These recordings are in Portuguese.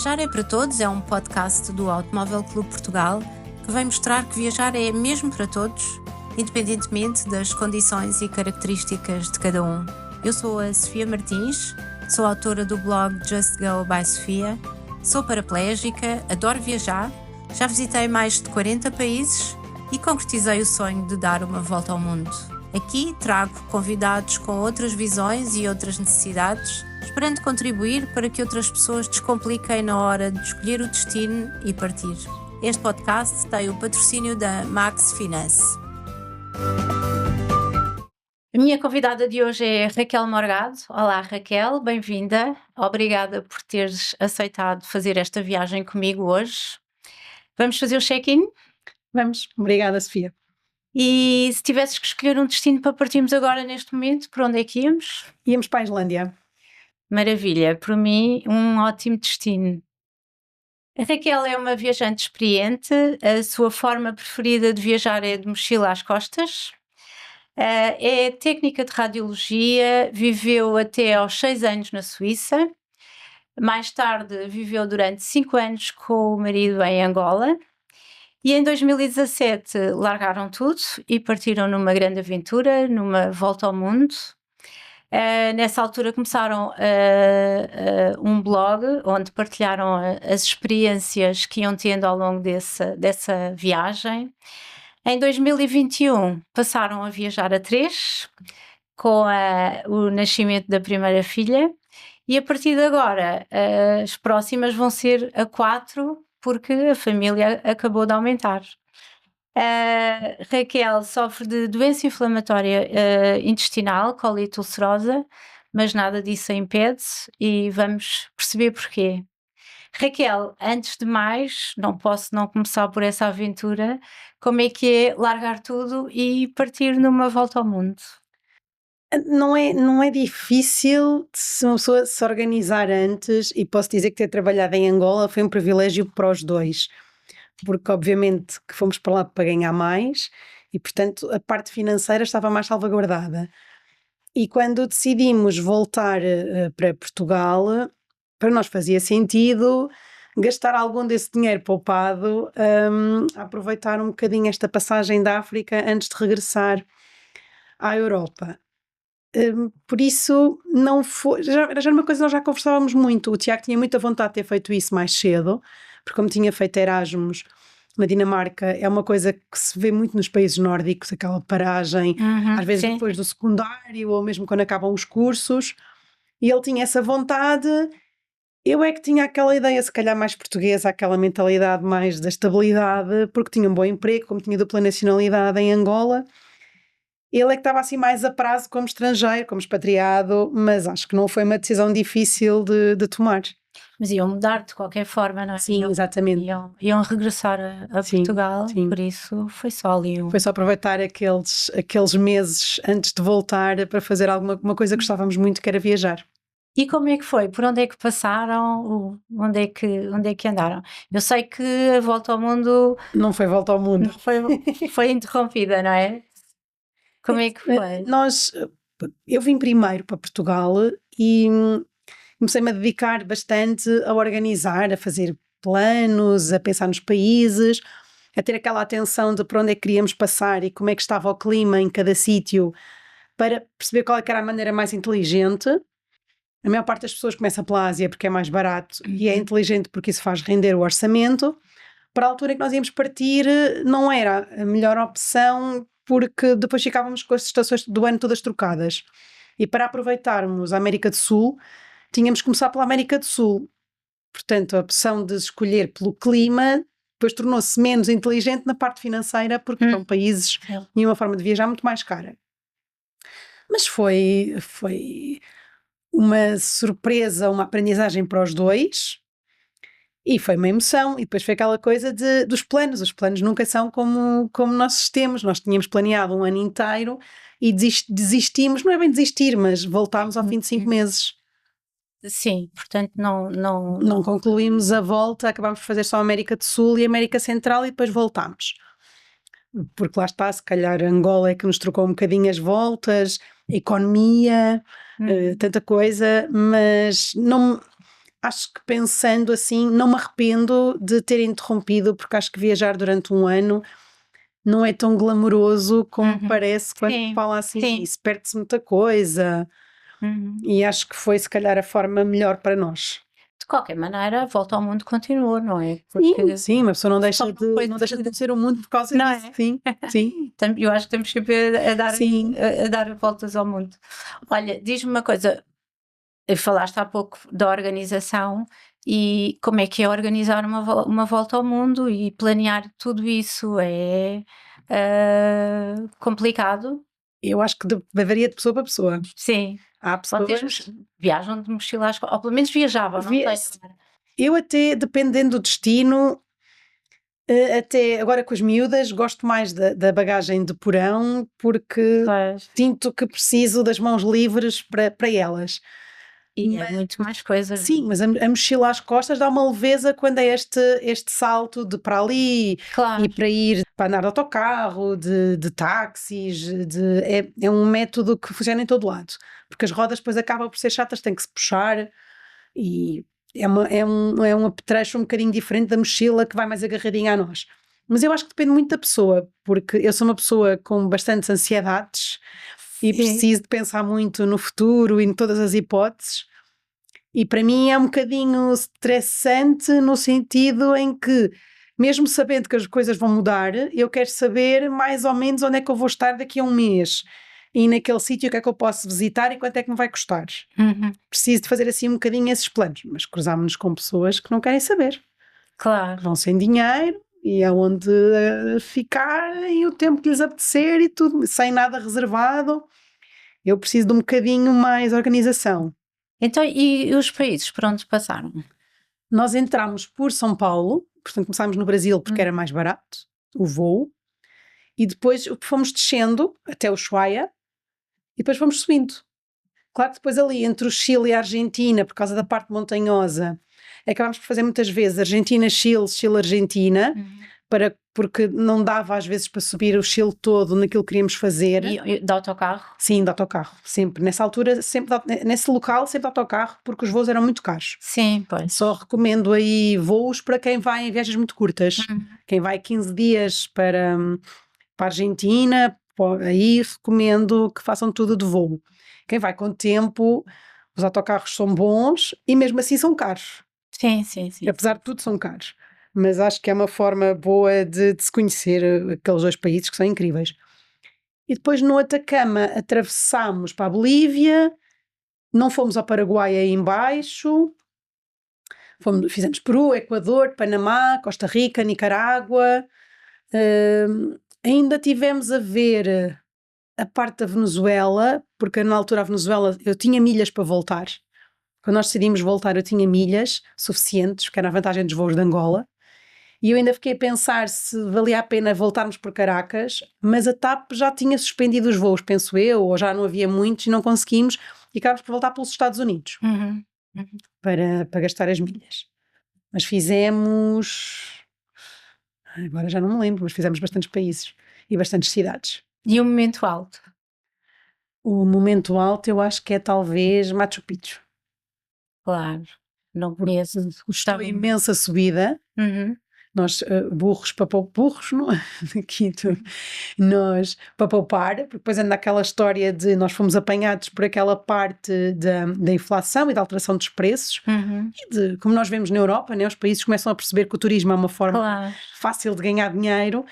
Viajar é para Todos é um podcast do Automóvel Clube Portugal que vem mostrar que viajar é mesmo para todos, independentemente das condições e características de cada um. Eu sou a Sofia Martins, sou autora do blog Just Go by Sofia, sou paraplégica, adoro viajar, já visitei mais de 40 países e concretizei o sonho de dar uma volta ao mundo. Aqui trago convidados com outras visões e outras necessidades, esperando contribuir para que outras pessoas descompliquem na hora de escolher o destino e partir. Este podcast tem o patrocínio da Max Finance. A minha convidada de hoje é Raquel Morgado. Olá, Raquel, bem-vinda. Obrigada por teres aceitado fazer esta viagem comigo hoje. Vamos fazer o check-in? Vamos. Obrigada, Sofia. E se tivesses que escolher um destino para partirmos agora neste momento, por onde é que íamos? Íamos para a Islândia. Maravilha, para mim um ótimo destino. A Raquel é uma viajante experiente, a sua forma preferida de viajar é de mochila às costas. É técnica de radiologia, viveu até aos 6 anos na Suíça. Mais tarde viveu durante 5 anos com o marido em Angola. E em 2017 largaram tudo e partiram numa grande aventura, numa volta ao mundo. Nessa altura começaram um blog onde partilharam as experiências que iam tendo ao longo dessa viagem. Em 2021 passaram a viajar a 3, com o nascimento da primeira filha, e a partir de agora as próximas vão ser a 4, porque a família acabou de aumentar. Raquel sofre de doença inflamatória intestinal, colite ulcerosa, mas nada disso a impede e vamos perceber porquê. Raquel, antes de mais, não posso não começar por essa aventura. Como é que é largar tudo e partir numa volta ao mundo? Não é difícil se uma pessoa se organizar antes, e posso dizer que ter trabalhado em Angola foi um privilégio para os dois, porque obviamente que fomos para lá para ganhar mais e portanto a parte financeira estava mais salvaguardada. E quando decidimos voltar para Portugal, para nós fazia sentido gastar algum desse dinheiro poupado a aproveitar um bocadinho esta passagem da África antes de regressar à Europa. Por isso não foi, já era uma coisa que nós já conversávamos muito. O Tiago tinha muita vontade de ter feito isso mais cedo, porque como tinha feito Erasmus na Dinamarca, é uma coisa que se vê muito nos países nórdicos, aquela paragem, às vezes sim. depois do secundário ou mesmo quando acabam os cursos, e ele tinha essa vontade. Eu é que tinha aquela ideia, se calhar mais portuguesa, aquela mentalidade mais da estabilidade, porque tinha um bom emprego, como tinha dupla nacionalidade em Angola. Ele é que estava assim mais a prazo como estrangeiro, como expatriado, mas acho que não foi uma decisão difícil de tomar. Mas iam mudar de qualquer forma, não é? Sim, exatamente. Iam regressar a Sim, Portugal, sim. por isso foi só ali Foi só aproveitar aqueles meses antes de voltar para fazer alguma coisa que gostávamos muito, que era viajar. E como é que foi? Por onde é que passaram? Onde é que andaram? Eu sei que a volta ao mundo Não foi volta ao mundo. foi interrompida, não é? Como é que foi? Eu vim primeiro para Portugal e comecei-me a dedicar bastante a organizar, a fazer planos, a pensar nos países, a ter aquela atenção de por onde é que queríamos passar e como é que estava o clima em cada sítio, para perceber qual é que era a maneira mais inteligente. A maior parte das pessoas começa pela Ásia porque é mais barato e é inteligente porque isso faz render o orçamento. Para a altura em que nós íamos partir, não era a melhor opção, porque depois ficávamos com as estações do ano todas trocadas. E para aproveitarmos a América do Sul, tínhamos que começar pela América do Sul. Portanto, a opção de escolher pelo clima depois tornou-se menos inteligente na parte financeira, porque são países e uma forma de viajar muito mais cara. Mas foi uma surpresa, uma aprendizagem para os dois. E foi uma emoção, e depois foi aquela coisa dos planos. Os planos nunca são como nós temos. Nós tínhamos planeado um ano inteiro e desistimos, não é bem desistir, mas voltámos ao fim de 5 meses. Sim, portanto não concluímos a volta, acabámos por fazer só a América do Sul e a América Central e depois voltámos. Porque lá está, se calhar Angola é que nos trocou um bocadinho as voltas, a economia, tanta coisa, mas não... acho que pensando assim, não me arrependo de ter interrompido, porque acho que viajar durante um ano não é tão glamouroso como parece quando Sim, fala assim sim. isso. Perde-se muita coisa e acho que foi se calhar a forma melhor para nós. De qualquer maneira, a volta ao mundo continua, não é? Sim, Porque sim, uma pessoa não só deixa não foi não deixa de conhecer o mundo por causa não disso. é? Sim, sim, Eu acho que estamos sempre sim. a dar voltas ao mundo. Olha, diz-me uma coisa, falaste há pouco da organização e como é que é organizar uma volta ao mundo e planear tudo isso é complicado? Eu acho que varia de pessoa para pessoa. Sim. Há Vocês pessoas. viajam de mochila às ou pelo menos viajavam, não sei agora. Eu até, dependendo do destino, até agora com as miúdas, gosto mais da bagagem de porão porque Pois. sinto que preciso das mãos livres para elas. E é muito mais coisas. Sim, mas a mochila às costas dá uma leveza quando é este salto de para ali Claro. e para ir para andar de autocarro, de táxis, é um método que funciona em todo lado, porque as rodas depois acabam por ser chatas, tem que se puxar e é um apetrecho um bocadinho diferente da mochila que vai mais agarradinha a nós. Mas eu acho que depende muito da pessoa, porque eu sou uma pessoa com bastantes ansiedades e preciso de pensar muito no futuro e em todas as hipóteses. E para mim é um bocadinho estressante no sentido em que, mesmo sabendo que as coisas vão mudar, eu quero saber mais ou menos onde é que eu vou estar daqui a um mês. E naquele sítio o que é que eu posso visitar e quanto é que me vai custar. Preciso de fazer assim um bocadinho esses planos, mas cruzámos-nos com pessoas que não querem saber, que Claro. vão sem dinheiro e aonde ficar e o tempo que lhes apetecer e tudo, sem nada reservado. Eu preciso de um bocadinho mais organização. Então, e os países por onde passaram? Nós entramos por São Paulo, portanto começámos no Brasil porque era mais barato o voo, e depois fomos descendo até o Ushuaia e depois fomos subindo. Claro que depois ali entre o Chile e a Argentina, por causa da parte montanhosa, acabámos por fazer muitas vezes Argentina-Chile, Chile-Argentina, porque não dava às vezes para subir o Chile todo naquilo que queríamos fazer. E de autocarro? Sim, de autocarro, sempre. Nessa altura, sempre nesse local, sempre de autocarro, porque os voos eram muito caros. Sim, pois. Só recomendo aí voos para quem vai em viagens muito curtas. Quem vai 15 dias para a Argentina, aí recomendo que façam tudo de voo. Quem vai com tempo, os autocarros são bons e mesmo assim são caros. Sim, sim, sim. Apesar de tudo, são caros. Mas acho que é uma forma boa de se conhecer aqueles dois países que são incríveis. E depois no Atacama atravessámos para a Bolívia, não fomos ao Paraguai aí embaixo, fizemos Peru, Equador, Panamá, Costa Rica, Nicarágua. Ainda tivemos a ver a parte da Venezuela, porque na altura a Venezuela eu tinha milhas para voltar. Quando nós decidimos voltar eu tinha milhas suficientes, que era a vantagem dos voos de Angola. E eu ainda fiquei a pensar se valia a pena voltarmos por Caracas, mas a TAP já tinha suspendido os voos, penso eu, ou já não havia muitos e não conseguimos, e acabámos por voltar pelos Estados Unidos para gastar as milhas. Mas fizemos, agora já não me lembro, mas fizemos bastantes países e bastantes cidades. E o momento alto? O momento alto eu acho que é talvez Machu Picchu. Claro, não conheço. Gostou imensa subida. Nós, burros, não, aqui nós, para poupar, porque depois anda aquela história de nós fomos apanhados por aquela parte da inflação e da alteração dos preços, e como nós vemos na Europa, né, os países começam a perceber que o turismo é uma forma fácil de ganhar dinheiro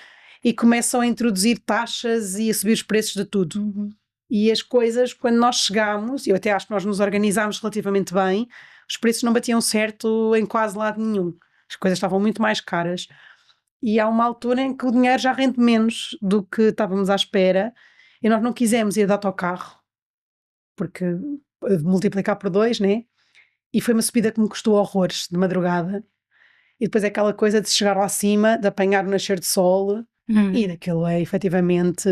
e começam a introduzir taxas e a subir os preços de tudo. E as coisas, quando nós chegámos, eu até acho que nós nos organizámos relativamente bem, os preços não batiam certo em quase lado nenhum. As coisas estavam muito mais caras e há uma altura em que o dinheiro já rende menos do que estávamos à espera e nós não quisemos ir de autocarro porque multiplicar por 2, né? E foi uma subida que me custou horrores de madrugada e depois é aquela coisa de chegar lá acima, de apanhar o nascer de sol e daquilo é efetivamente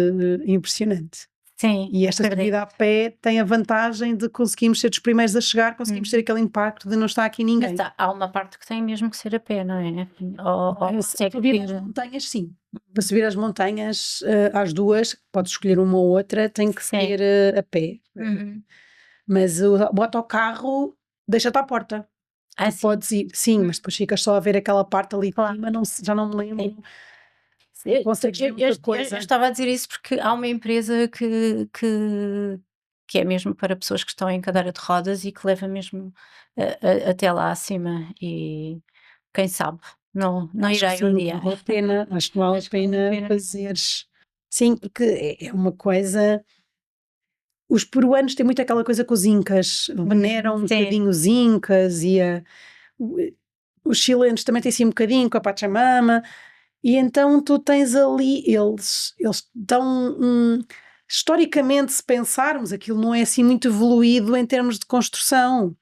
impressionante. Sim, e esta subida a pé tem a vantagem de conseguirmos ser dos primeiros a chegar, conseguimos ter aquele impacto de não estar aqui ninguém. Mas há uma parte que tem mesmo que ser a pé, não é? Para subir as montanhas, sim. Para subir as montanhas, às duas, podes escolher uma ou outra, tem que ser a pé. Mas o autocarro deixa-te à porta. Ah, tu podes ir, sim, mas depois ficas só a ver aquela parte ali de Claro. cima, já não me lembro. Eu, Consegues ver eu- muita eu coisa. estava a dizer isso porque há uma empresa que é mesmo para pessoas que estão em cadeira de rodas e que leva mesmo até lá acima e quem sabe, não Acho que irei um sim, dia. vale a pena, acho que vale a Acho que vale a pena pena. fazeres. Sim, porque é uma coisa. Os peruanos têm muito aquela coisa com os incas, veneram um Sim. bocadinho os incas o- os chilenos também têm assim um bocadinho com a Pachamama, e então tu tens ali, eles dão historicamente, se pensarmos, aquilo não é assim muito evoluído em termos de construção,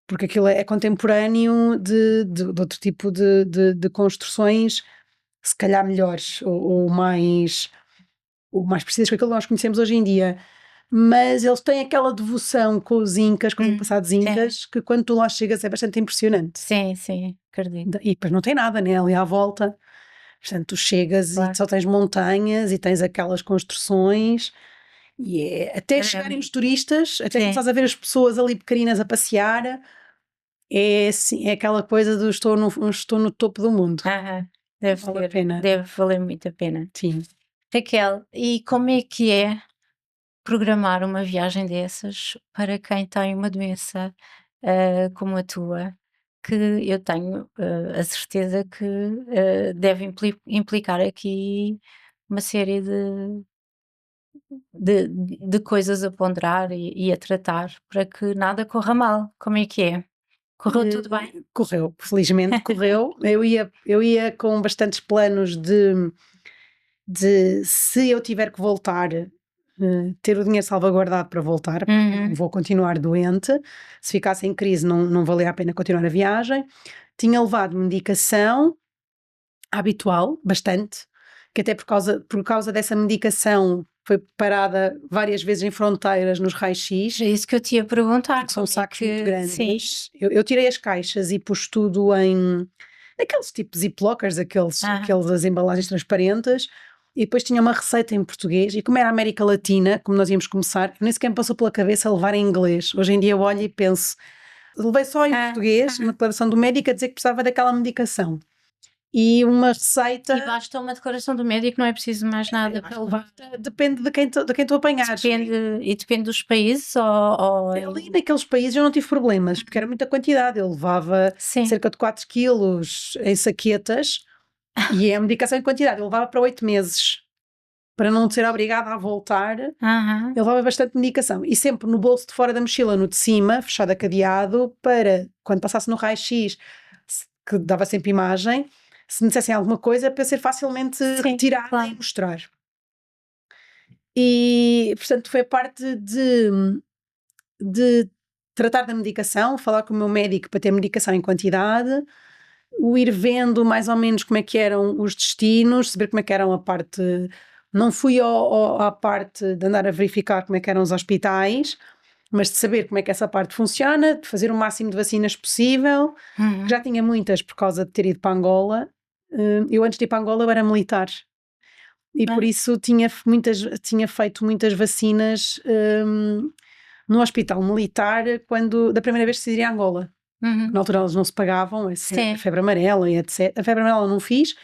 porque aquilo é contemporâneo de outro tipo de construções, se calhar melhores ou mais precisas que aquilo que nós conhecemos hoje em dia. Mas eles têm aquela devoção com os incas, com os antepassados Sim, incas, que quando tu lá chegas é bastante impressionante. sim, acredito. E depois não tem nada, né? Ali à volta. Portanto, tu chegas Claro. e só tens montanhas e tens aquelas construções. E até chegarem os turistas, até Sim. começares a ver as pessoas ali pequeninas a passear, é, assim, é aquela coisa do estou no topo do mundo. Aham, deve Vale a pena. deve valer muito a pena. Sim. Raquel, e como é que é programar uma viagem dessas para quem tem uma doença como a tua, que eu tenho a certeza que deve implicar aqui uma série de coisas a ponderar e a tratar para que nada corra mal. Como é que é? Correu tudo bem? Correu, felizmente correu. Eu ia com bastantes planos de se eu tiver que voltar, ter o dinheiro salvaguardado para voltar, porque não vou continuar doente. Se ficasse em crise, não valia a pena continuar a viagem. Tinha levado medicação habitual, bastante, que até por causa dessa medicação foi parada várias vezes em fronteiras nos raios-x. É isso que eu te ia perguntar. São como é sacos muito Sim, grandes. Eu tirei as caixas e pus tudo em aqueles tipos ziplockers, aquelas embalagens transparentes, e depois tinha uma receita em português, e como era América Latina, como nós íamos começar, nem sequer me passou pela cabeça levar em inglês. Hoje em dia eu olho e penso, levei só em português, uma declaração do médico a dizer que precisava daquela medicação. E uma receita. E basta uma declaração do médico, não é preciso mais nada para levar. Depende de quem tu apanhares. Depende dos países ou Ali naqueles países eu não tive problemas, porque era muita quantidade. Eu levava Sim. cerca de 4 quilos em saquetas e é a medicação em quantidade. Eu levava para 8 meses. Para não ser obrigada a voltar, Aham. eu levava bastante medicação. E sempre no bolso de fora da mochila, no de cima, fechado a cadeado, para quando passasse no raio-x, que dava sempre imagem, se me dissessem alguma coisa, para eu ser facilmente Sim, retirada claro. e mostrar. E, portanto, foi a parte de tratar da medicação, falar com o meu médico para ter medicação em quantidade, o ir vendo mais ou menos como é que eram os destinos, saber como é que eram a parte. Não fui à parte de andar a verificar como é que eram os hospitais, mas de saber como é que essa parte funciona, de fazer o máximo de vacinas possível. Já tinha muitas por causa de ter ido para Angola. Eu antes de ir para Angola eu era militar. E por isso tinha feito muitas vacinas no hospital militar da primeira vez que decidi ir a Angola. Na altura elas não se pagavam, a febre amarela e etc. A febre amarela não fiz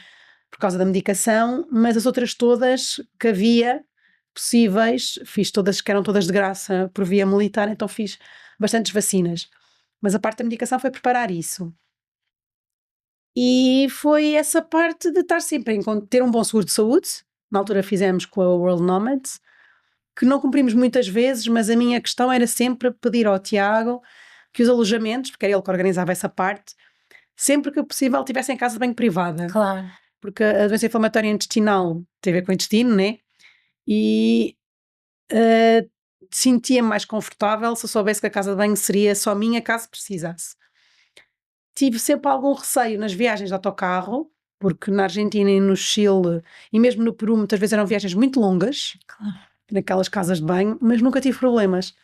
por causa da medicação, mas as outras todas que havia possíveis, fiz todas, que eram todas de graça por via militar, então fiz bastantes vacinas. Mas a parte da medicação foi preparar isso. E foi essa parte de estar sempre ter um bom seguro de saúde. Na altura fizemos com a World Nomads, que não cumprimos muitas vezes, mas a minha questão era sempre pedir ao Tiago que os alojamentos, porque era ele que organizava essa parte, sempre que possível tivessem casa de banho privada. Claro. Porque a doença inflamatória intestinal tem a ver com o intestino, né? E sentia-me mais confortável se eu soubesse que a casa de banho seria só minha caso precisasse. Tive sempre algum receio nas viagens de autocarro, porque na Argentina e no Chile e mesmo no Peru muitas vezes eram viagens muito longas, Claro. naquelas casas de banho, mas nunca tive problemas.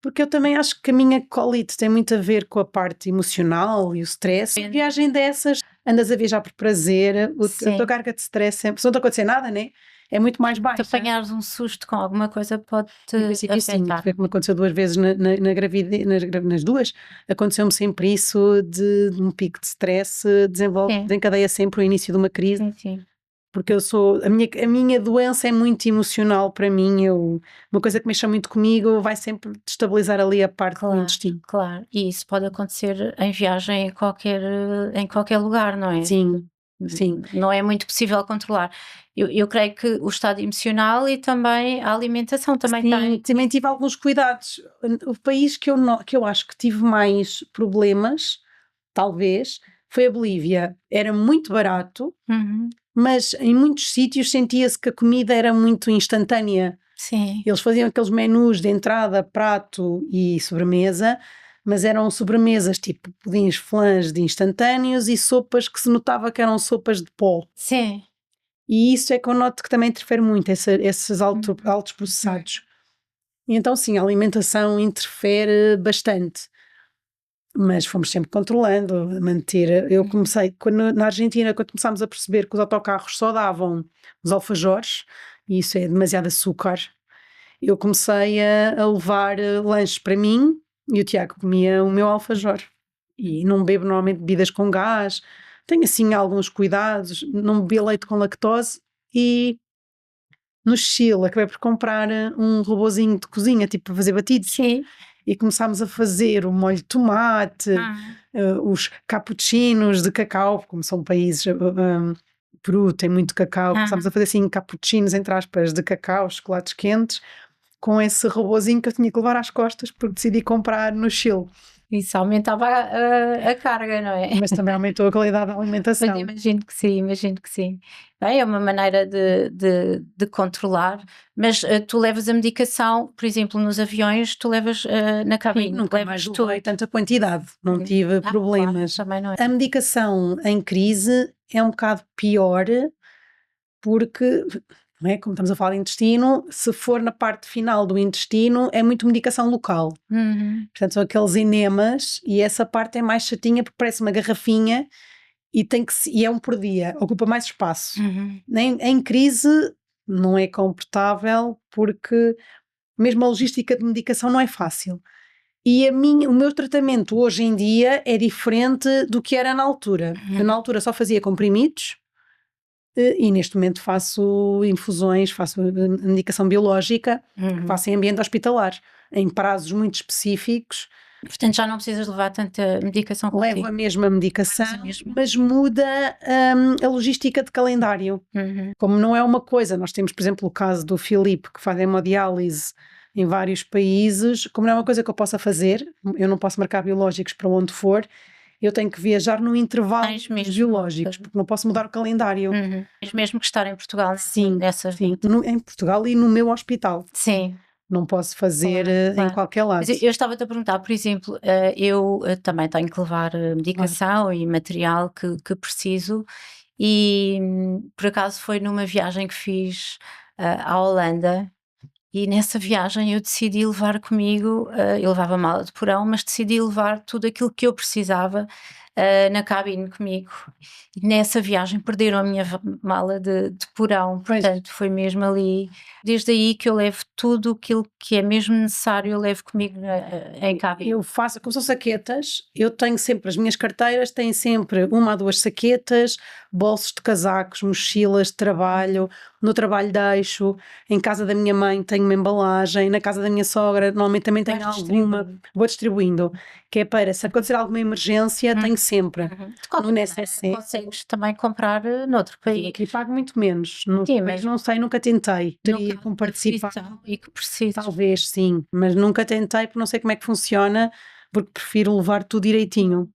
Porque eu também acho que a minha colite tem muito a ver com a parte emocional e o stress. Uma viagem dessas, andas a viajar por prazer, a tua carga de stress, se não te acontecer nada, né? é muito mais Se baixa. apanhares um susto com alguma coisa pode-te Eu pensei que sim, afetar. foi como aconteceu 2 vezes na gravidez, nas 2, aconteceu-me sempre isso de um pico de stress, Sim, desencadeia sempre o início de uma crise, sim. porque a minha doença é muito emocional para mim, uma coisa que mexa muito comigo vai sempre destabilizar ali a parte do Claro, intestino. claro. E isso pode acontecer em viagem em qualquer lugar, não é? Sim, sim. Não é muito possível controlar. Eu creio que o estado emocional e também a alimentação também Sim, tem. também tive alguns cuidados. O país que eu acho que tive mais problemas, talvez, foi a Bolívia. Era muito barato, Uhum. mas em muitos sítios sentia-se que a comida era muito instantânea. Sim, Eles faziam aqueles menus de entrada, prato e sobremesa, mas eram sobremesas tipo pudins flãs de instantâneos e sopas que se notava que eram sopas de pó. sim. E isso é que eu noto que também interfere muito, esses altos Uhum. processados. E então, sim, a alimentação interfere bastante, mas fomos sempre controlando, a manter. Eu Uhum. comecei, na Argentina, quando começámos a perceber que os autocarros só davam os alfajores, e isso é demasiado açúcar, eu comecei a levar lanches para mim e o Tiago comia o meu alfajor. E não bebo normalmente bebidas com gás, tenho assim alguns cuidados, não bebia leite com lactose e no Chile acabei por comprar um robozinho de cozinha, tipo para fazer batidos. Sim. E começámos a fazer o molho de tomate, Ah, os cappuccinos de cacau, como são países, Peru tem muito cacau, começámos a ah. fazer assim cappuccinos, entre aspas, de cacau, chocolates quentes, com esse robozinho que eu tinha que levar às costas porque decidi comprar no Chile, Isso aumentava a carga, não é? mas também aumentou a qualidade da Mas alimentação. imagino que sim, imagino que sim. Bem, é uma maneira de controlar, mas tu levas a medicação, por exemplo, nos aviões, tu levas na Sim, cabine, nunca mais levas tudo. levei tanta quantidade, não tive Claro, problemas. também não é. A medicação em crise é um bocado pior porque, não é, como estamos a falar de intestino, se for na parte final do intestino, é muito medicação local. Uhum. Portanto, são aqueles enemas e essa parte é mais chatinha porque parece uma garrafinha e é um por dia, ocupa mais espaço. Uhum. Em crise não é confortável porque mesmo a logística de medicação não é fácil. E o meu tratamento hoje em dia é diferente do que era na altura. Eu na altura só fazia comprimidos, e neste momento faço infusões, faço medicação biológica, que Uhum. faço em ambiente hospitalar, em prazos muito específicos. Portanto, já não precisas levar tanta medicação Levo contigo. a mesma medicação, Levas a mesma? mas muda a logística de calendário. Uhum. Como não é uma coisa, nós temos, por exemplo, o caso do Filipe, que faz hemodiálise em vários países, como não é uma coisa que eu possa fazer, eu não posso marcar biológicos para onde for, eu tenho que viajar no intervalo Tens dos mesmo. biológicos, porque não posso mudar o calendário. Uhum. Tens mesmo que estar em Portugal Sim, nessas sim, datas. em Portugal e no meu hospital. Sim. Não posso fazer Claro, em claro. qualquer lado. Mas eu estava-te a perguntar, por exemplo, eu também tenho que levar medicação e material que preciso e por acaso foi numa viagem que fiz à Holanda e nessa viagem eu decidi levar comigo, eu levava mala de porão, mas decidi levar tudo aquilo que eu precisava na cabine comigo. E nessa viagem perderam a minha mala de porão, Pois. portanto foi mesmo ali. Desde aí que eu levo tudo aquilo que é mesmo necessário, eu levo comigo em cabine. Eu faço, como são saquetas, eu tenho sempre, as minhas carteiras têm sempre uma a duas saquetas, bolsos de casacos, mochilas de trabalho, no trabalho deixo, em casa da minha mãe tenho uma embalagem, na casa da minha sogra normalmente também tenho Vais alguma, distribuindo. vou distribuindo, que é para, se acontecer alguma emergência, tenho sempre. Uhum. De qualquer No maneira, NSC, consegues também comprar noutro eu país. aqui pago muito menos, no Sim, país mas não sei, nunca tentei, no teria caso como da participar. aquisição e que precisas. Talvez sim, mas nunca tentei porque não sei como é que funciona, porque prefiro levar tudo direitinho.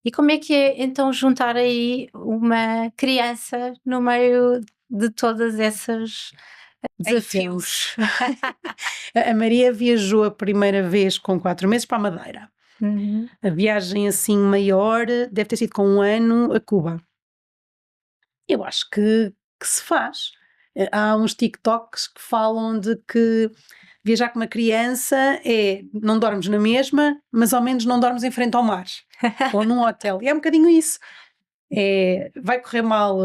E como é que é então juntar aí uma criança no meio de todas essas desafios? A Maria viajou a primeira vez com 4 meses para a Madeira. Uhum. A viagem assim maior deve ter sido com 1 ano a Cuba. Eu acho que se faz. Há uns TikToks que falam de que viajar com uma criança é não dormes na mesma, mas ao menos não dormes em frente ao mar ou num hotel. E é um bocadinho isso. Vai correr mal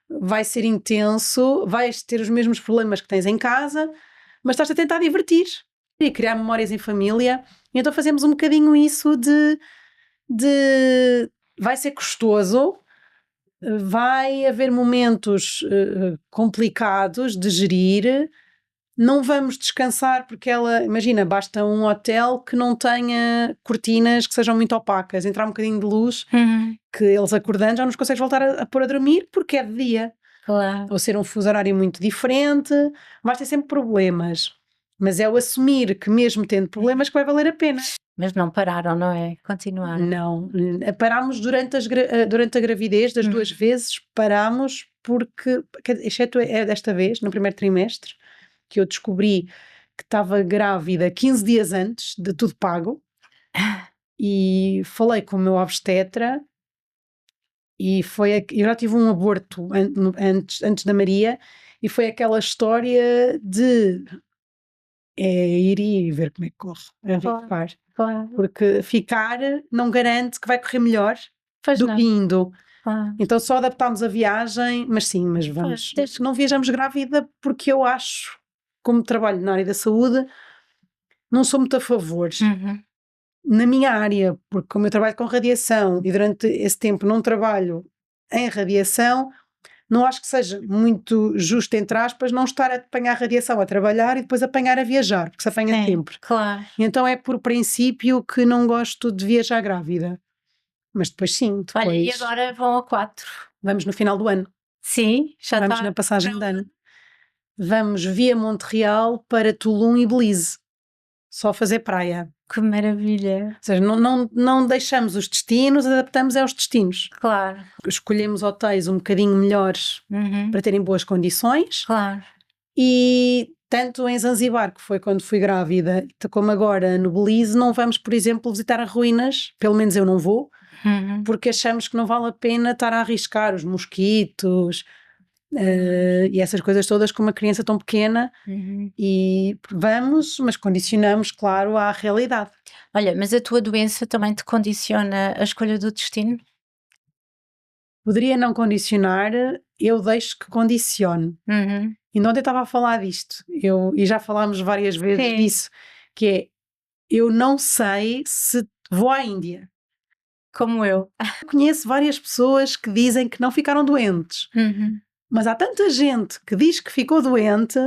vai ser intenso, vais ter os mesmos problemas que tens em casa, mas estás a tentar divertir e criar memórias em família. E então fazemos um bocadinho isso de vai ser custoso, vai haver momentos complicados de gerir, não vamos descansar porque imagina, basta um hotel que não tenha cortinas que sejam muito opacas, entrar um bocadinho de luz, que eles acordando já nos consegues voltar a pôr a dormir porque é de dia. Claro. Ou ser um fuso horário muito diferente, vais ter sempre problemas, mas é o assumir que mesmo tendo problemas que vai valer a pena. Mas não pararam, não é? Continuaram. Não, parámos durante a gravidez das 2 vezes, parámos porque, exceto desta vez, no primeiro trimestre, que eu descobri que estava grávida 15 dias antes de tudo pago, e falei com o meu obstetra, e eu já tive um aborto antes da Maria, e foi aquela história de ir e ver como é que corre, arriscar. Claro. Porque ficar não garante que vai correr melhor Pois do não. que indo. Claro. Então só adaptámos a viagem, mas sim, mas vamos. Não viajamos grávida porque eu acho, como trabalho na área da saúde, não sou muito a favor. Na minha área, porque como eu trabalho com radiação e durante esse tempo não trabalho em radiação, não acho que seja muito justo, entre aspas, não estar a apanhar radiação a trabalhar e depois apanhar a viajar, porque se apanha sempre. Claro. Então é por princípio que não gosto de viajar grávida. Mas depois sim, depois... Olha, e agora vão a 4? Vamos no final do ano. Sim, já vamos na passagem de ano. Vamos via Montreal para Tulum e Belize. Só fazer praia. Que maravilha. Ou seja, não deixamos os destinos, adaptamos aos destinos. Claro. Escolhemos hotéis um bocadinho melhores para terem boas condições. Claro. E tanto em Zanzibar, que foi quando fui grávida, como agora no Belize, não vamos, por exemplo, visitar as ruínas, pelo menos eu não vou, porque achamos que não vale a pena estar a arriscar os mosquitos e essas coisas todas com uma criança tão pequena. E vamos, mas condicionamos, claro, à realidade. Olha, mas a tua doença também te condiciona a escolha do destino? Poderia não condicionar, eu deixo que condicione. E ontem estava a falar disto, e já falámos várias vezes disso, que é, eu não sei se vou à Índia. Como eu. Conheço várias pessoas que dizem que não ficaram doentes, mas há tanta gente que diz que ficou doente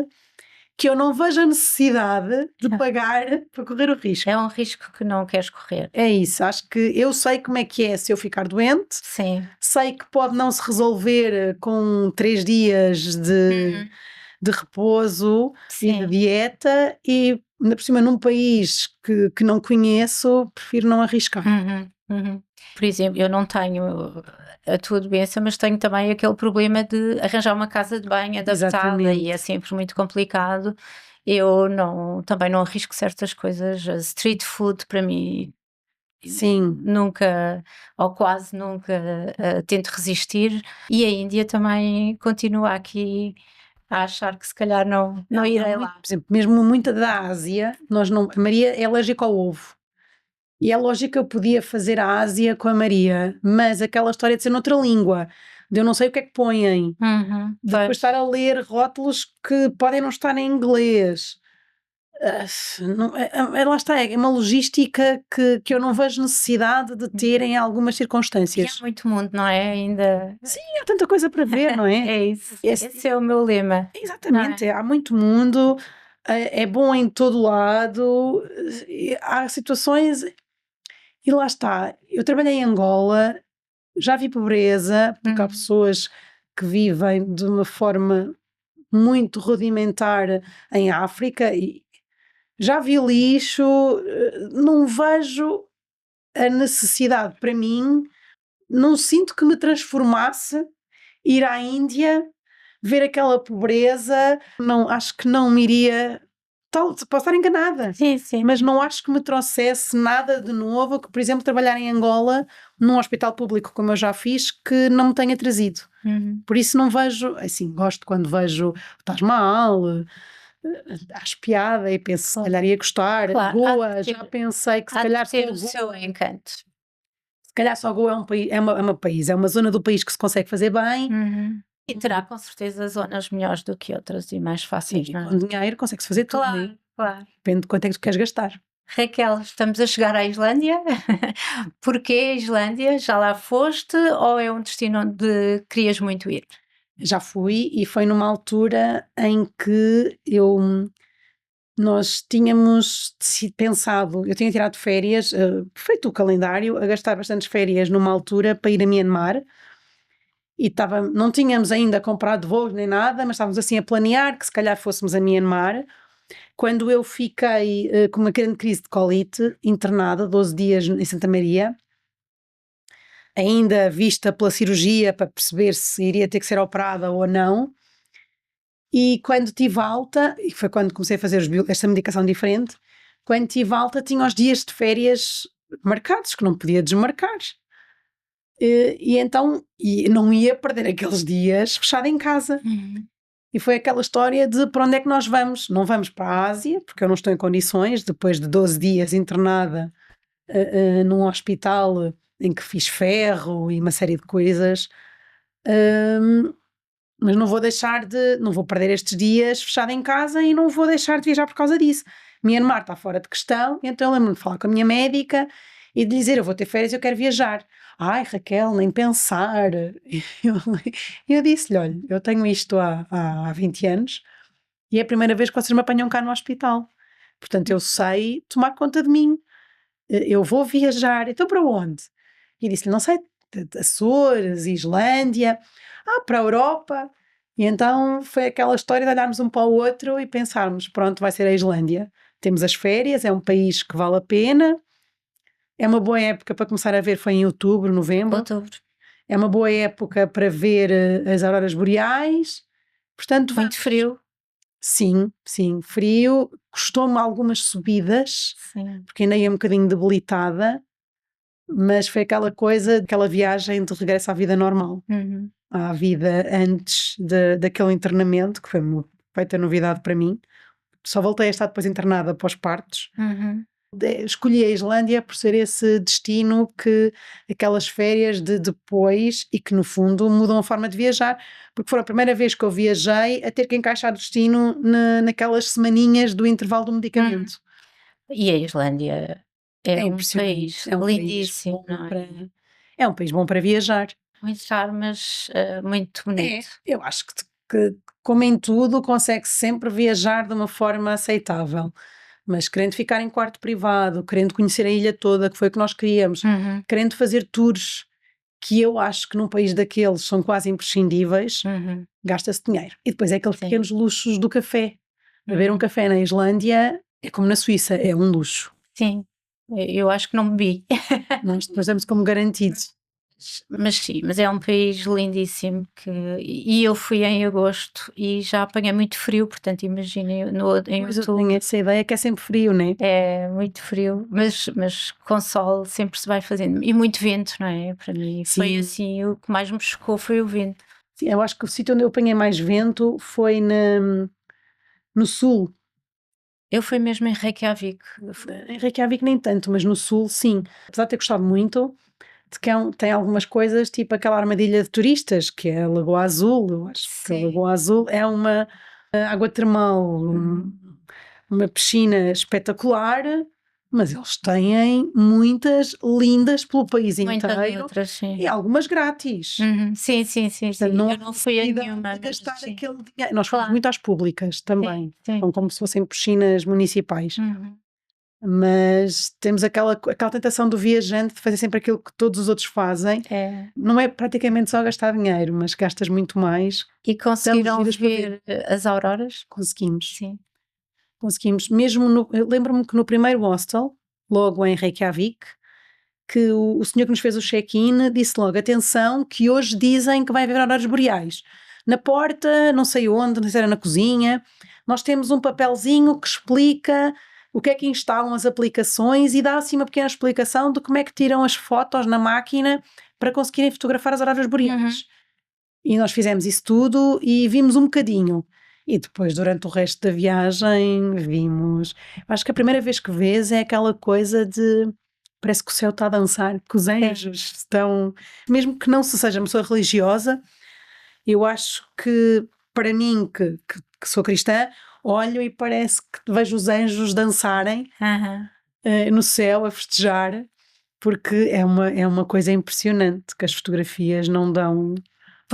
que eu não vejo a necessidade de pagar para correr o risco. É um risco que não queres correr. É isso, acho que eu sei como é que é se eu ficar doente. Sim. Sei que pode não se resolver com 3 dias de repouso e de dieta, e ainda por cima num país que não conheço, prefiro não arriscar. Por exemplo, eu não tenho a tua doença, mas tenho também aquele problema de arranjar uma casa de banho adaptada. Exatamente. E é sempre muito complicado. Eu também não arrisco certas coisas. Street food para mim, sim, nunca ou quase nunca tento resistir, e a Índia também continua aqui a achar que se calhar não irei lá. Por exemplo, mesmo muita da Ásia, a Maria é alérgica ao ovo. E é lógico que eu podia fazer a Ásia com a Maria, mas aquela história de ser noutra língua, de eu não sei o que é que põem, depois estar a ler rótulos que podem não estar em inglês. Lá está, é uma logística que eu não vejo necessidade de ter em algumas circunstâncias. E há muito mundo, não é? Ainda. Sim, há tanta coisa para ver, não é? É isso. Esse é o meu lema. Exatamente, há muito mundo, é bom em todo lado, há situações. E lá está, eu trabalhei em Angola, já vi pobreza, porque há pessoas que vivem de uma forma muito rudimentar em África, e já vi lixo, não vejo a necessidade para mim, não sinto que me transformasse ir à Índia, ver aquela pobreza, acho que não me iria... Posso estar enganada, sim. Mas não acho que me trouxesse nada de novo, que, por exemplo, trabalhar em Angola, num hospital público, como eu já fiz, que não me tenha trazido. Por isso não vejo, assim, gosto quando vejo o Taj Mahal, acho piada e penso, se calhar ia gostar. Claro, Goa, já pensei que se calhar ter o seu encanto. Se calhar só Goa é um país, é uma zona do país que se consegue fazer bem. E terá com certeza zonas melhores do que outras e mais fáceis, E não é? com dinheiro consegue-se fazer tudo, né? Claro, claro. Depende de quanto é que tu queres gastar. Raquel, estamos a chegar à Islândia. Porquê a Islândia? Já lá foste ou é um destino onde querias muito ir? Já fui e foi numa altura em que nós tínhamos pensado, eu tinha tirado férias, feito o calendário, a gastar bastantes férias numa altura para ir a Myanmar e não tínhamos ainda comprado voos nem nada, mas estávamos assim a planear que se calhar fôssemos a Myanmar, quando eu fiquei com uma grande crise de colite, internada 12 dias em Santa Maria, ainda vista pela cirurgia para perceber se iria ter que ser operada ou não. E quando tive alta, e foi quando comecei a fazer esta medicação diferente, quando tive alta tinha os dias de férias marcados, que não podia desmarcar. E então não ia perder aqueles dias fechado em casa. E foi aquela história de para onde é que nós vamos? Não vamos para a Ásia, porque eu não estou em condições, depois de 12 dias internada num hospital em que fiz ferro e uma série de coisas. Mas não vou perder estes dias fechada em casa e não vou deixar de viajar por causa disso. Myanmar está fora de questão, então eu lembro-me de falar com a minha médica e de dizer, eu vou ter férias, eu quero viajar. Ai, Raquel, nem pensar. Eu disse-lhe, olha, eu tenho isto há 20 anos e é a primeira vez que vocês me apanham cá no hospital. Portanto, eu sei tomar conta de mim. Eu vou viajar. Então, para onde? E disse-lhe, não sei, Açores, Islândia, para a Europa. E então foi aquela história de olharmos um para o outro e pensarmos, pronto, vai ser a Islândia. Temos as férias, é um país que vale a pena, é uma boa época para começar a ver, foi em outubro, novembro. Outubro. É uma boa época para ver as auroras boreais. Portanto, Muito frio. Sim, sim, frio. Custou-me algumas subidas, Sim. porque ainda ia um bocadinho debilitada, mas foi aquela coisa, aquela viagem de regresso à vida normal, à vida antes daquele internamento, que foi uma feita novidade para mim. Só voltei a estar depois internada após partos. Escolhi a Islândia por ser esse destino que aquelas férias de depois e que no fundo mudam a forma de viajar, porque foi a primeira vez que eu viajei a ter que encaixar o destino naquelas semaninhas do intervalo do medicamento. E a Islândia é um impressionante, país é um lindíssimo, país bom não é? é um país bom para viajar. Muito caro, mas muito bonito. Eu acho que como em tudo consegue sempre viajar de uma forma aceitável. Mas querendo ficar em quarto privado, querendo conhecer a ilha toda, que foi o que nós queríamos, querendo fazer tours que eu acho que num país daqueles são quase imprescindíveis, gasta-se dinheiro. E depois é aqueles Sim. pequenos luxos do café. Beber um café na Islândia é como na Suíça, é um luxo. Sim, eu acho que não bebi. Nós depois damos como garantido. Mas sim, mas é um país lindíssimo e eu fui em agosto e já apanhei muito frio, portanto imaginem em Mas eu outubro. tenho essa ideia que é sempre frio, não é? É muito frio, mas com sol sempre se vai fazendo. E muito vento, não é? Para mim foi Sim. assim, o que mais me chocou foi o vento. Sim, eu acho que o sítio onde eu apanhei mais vento foi no sul. Eu fui mesmo em Reykjavik. Em Reykjavik nem tanto, mas no sul sim. Apesar de ter gostado muito, de que tem algumas coisas, tipo aquela armadilha de turistas, que é a Lagoa Azul. Eu acho que a Sim. Lagoa Azul é uma água termal, uma piscina espetacular, mas eles têm muitas lindas pelo país Muitas inteiro outras, sim. e algumas grátis. Sim, sim, sim, Portanto, sim. não Eu não fui a necessidade nenhuma, de mas gastar sim. aquele dinheiro. Nós fomos Claro. muito às públicas também. Sim. São como se fossem piscinas municipais. Mas temos aquela tentação do viajante de fazer sempre aquilo que todos os outros fazem. É. Não é praticamente só gastar dinheiro, mas gastas muito mais. E conseguiram giras para ver as auroras? Conseguimos. Sim. Conseguimos. Eu lembro-me que no primeiro hostel, logo em Reykjavik, que o senhor que nos fez o check-in disse logo, atenção, que hoje dizem que vai haver auroras boreais. Na porta, não sei onde, não sei se era na cozinha, nós temos um papelzinho que explica o que é que instalam as aplicações e dá assim uma pequena explicação de como é que tiram as fotos na máquina para conseguirem fotografar as auroras boreais. E nós fizemos isso tudo e vimos um bocadinho. E depois, durante o resto da viagem, vimos... Acho que a primeira vez que vês é aquela coisa de... Parece que o céu está a dançar, que os anjos estão... Mesmo que não se seja uma pessoa religiosa, Eu acho que, para mim, que sou cristã, olho e parece que vejo os anjos dançarem no céu a festejar, porque é uma coisa impressionante que as fotografias não dão.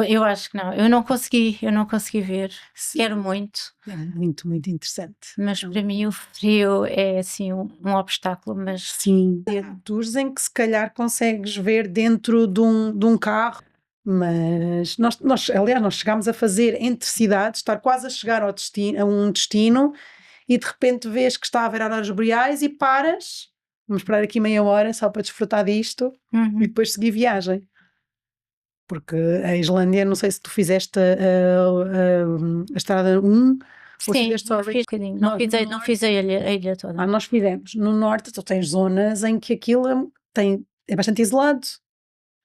Eu acho que não, eu não consegui ver, Sim, quero muito, é muito, muito interessante. mas para mim o frio é assim um obstáculo, mas Sim, há tours em que se calhar consegues ver dentro de um carro, mas aliás, nós chegámos a fazer entre cidades, estar quase a chegar ao destino, a um destino, e de repente vês que está a haver auroras boreais e paras, vamos esperar aqui meia hora só para desfrutar disto e depois seguir viagem. Porque a Islândia, não sei se tu fizeste a estrada 1 ou se sim, fizeste só a fiz um bocadinho, não Nós fiz a ilha toda. nós fizemos. No norte, tu tens zonas em que aquilo é bastante isolado.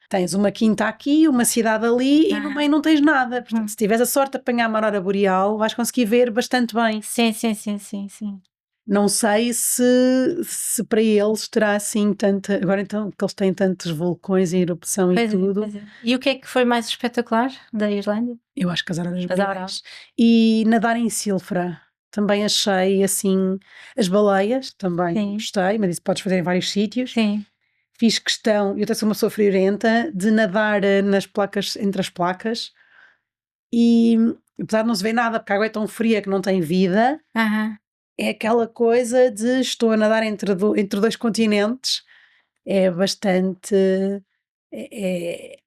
Tens uma quinta aqui, uma cidade ali e no meio não tens nada. Portanto, se tiveres a sorte de apanhar uma aurora boreal, vais conseguir ver bastante bem. Sim. Não sei se para eles terá assim tanta. Agora então, que eles têm tantos vulcões em erupção e tudo. Pois é. E o que é que foi mais espetacular da Islândia? Eu acho que as auroras As boreais. auroras. E nadar em Silfra. Também achei assim. As baleias também gostei, mas isso podes fazer em vários sítios. Sim. Fiz questão, eu até sou uma pessoa friorenta, de nadar nas placas, entre as placas, e apesar de não se ver nada, porque a água é tão fria que não tem vida, é aquela coisa de estou a nadar entre dois continentes, é bastante. É,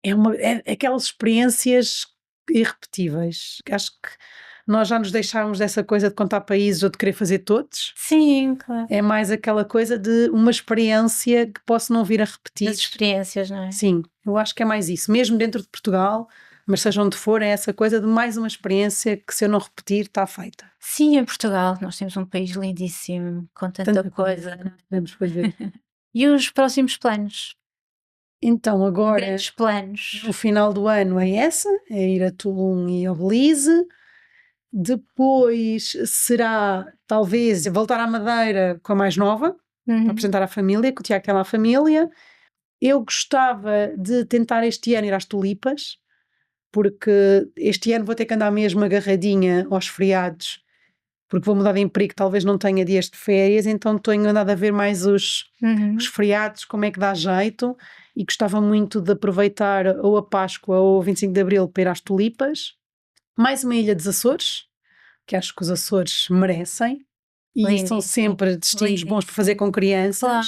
é aquelas experiências irrepetíveis. Acho que nós já nos deixámos dessa coisa de contar países ou de querer fazer todos. Sim, claro. É mais aquela coisa de uma experiência que posso não vir a repetir. As experiências, não é? Sim, eu acho que é mais isso. Mesmo dentro de Portugal, mas seja onde for, é essa coisa de mais uma experiência que, se eu não repetir, está feita. Sim, em Portugal nós temos um país lindíssimo, com tanta coisa. Podemos fazer. E os próximos planos? Então, agora, Grandes planos. no final do ano é ir a Tulum e ao Belize. Depois será, talvez, voltar à Madeira com a mais nova, para apresentar à família, que tinha aquela família. Eu gostava de tentar este ano ir às tulipas, porque este ano vou ter que andar mesmo agarradinha aos feriados, porque vou mudar de emprego, talvez não tenha dias de férias, então tenho andado a ver mais os feriados, como é que dá jeito, e gostava muito de aproveitar ou a Páscoa ou o 25 de Abril para ir às tulipas. Mais uma ilha dos Açores, que acho que os Açores merecem, e são sempre destinos bons para fazer com crianças. Claro.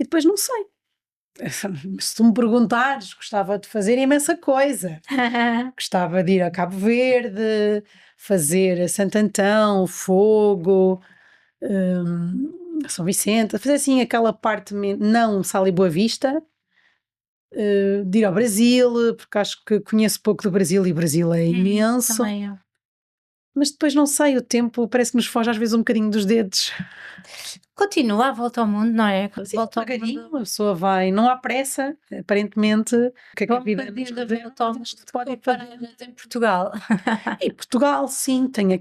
E depois não sei. Se tu me perguntares, gostava de fazer imensa coisa. Gostava de ir a Cabo Verde, fazer Santo Antão, Fogo, São Vicente, fazer assim aquela parte, não Sal e Boa Vista, de ir ao Brasil, porque acho que conheço pouco do Brasil e o Brasil é imenso. Também eu. Mas depois não sei, o tempo parece que nos foge às vezes um bocadinho dos dedos. Continua a volta ao mundo, não é? Sim, devagarinho, a pessoa vai, não há pressa, aparentemente. O que é que a vida nos pode parar em Portugal. Em Portugal, sim, tenho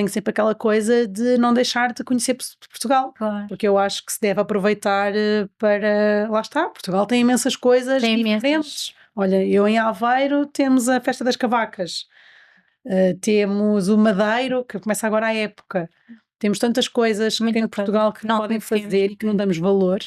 sempre aquela coisa de não deixar de conhecer Portugal. Claro. Porque eu acho que se deve aproveitar para. Lá está, Portugal tem imensas coisas diferentes. Olha, eu em Aveiro temos a Festa das Cavacas, temos o Madeiro, que começa agora a época. Temos tantas coisas que em Portugal que não podem fazer e que não damos valor.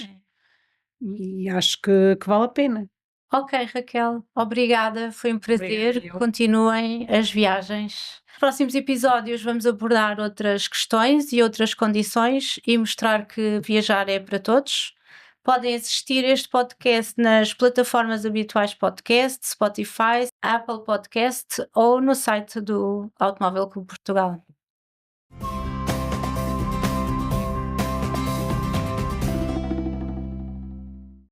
E acho que vale a pena. Ok, Raquel, obrigada, foi um prazer. Continuem as viagens. Nos próximos episódios vamos abordar outras questões e outras condições e mostrar que viajar é para todos. Podem assistir este podcast nas plataformas habituais podcast, Spotify, Apple Podcast ou no site do Automóvel Clube Portugal.